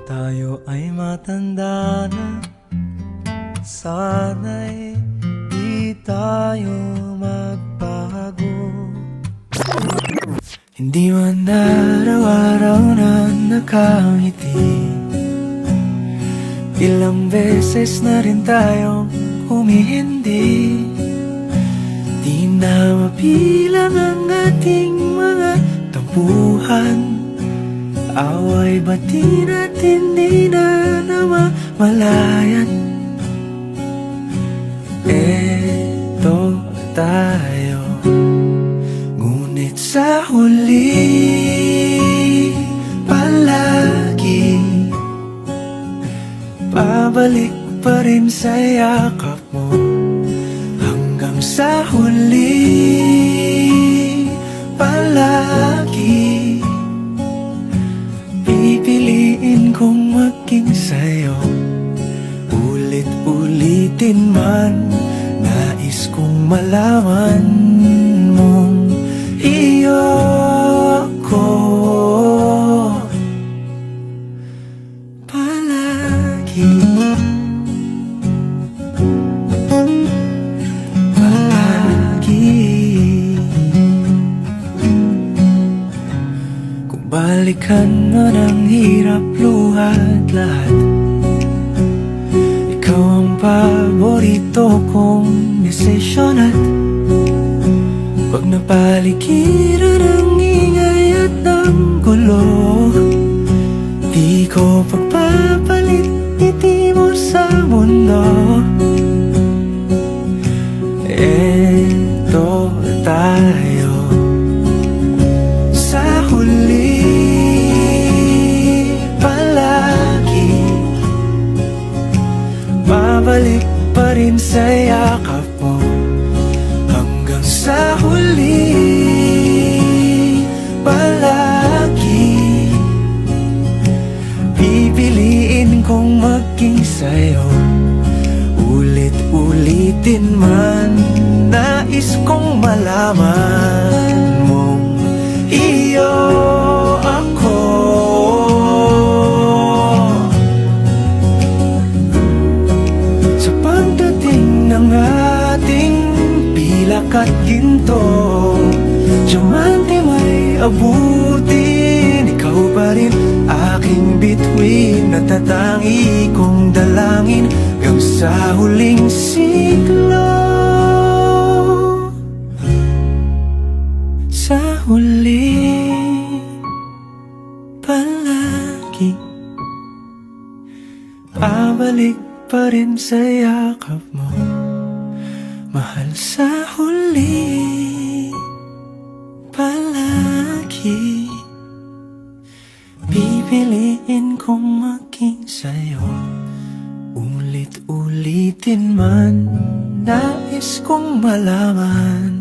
tayo ay matanda na, sana'y di tayo magbago. Hindi man araw-araw na nakangiti, ilang beses na rin tayong humihindi. Di na mapilang ang ating mga tampuhan, away bati natin di na namamalayan. Eto tayo, ngunit sa huli palagi pabalik pa rin sa yakap mo. Hanggang sa huli palagi pipiliin kong maging sa'yo. Ulit-ulitin man, nais kong malaman mong iyo ko palagi. Kung balikan man ang hirap, luhat lahat, ikaw ang paborito kong desisyon. At pag napaligiran ang ingay at ang gulo, di ko pagpapalit ngiti mo sa mundo. Eto tayo, sa huli palagi babalik pa rin sa yakap mo. Hanggang sa huli palagi pipiliin kong maging sa'yo. Ulit-ulitin man, nais kong malaman mong iyo ako. Sa pagdating ng ating pilak at ginto, diamante may abutin, ikaw pa rin aking bituin, natatangi kong dalangin hanggang sa huling siglo. Sa huli palagi pabalik pa rin sa yakap mo, mahal. Sa huli palagi pipiliin kong maging sa'yo. Ulit-ulitin man, nais kong malaman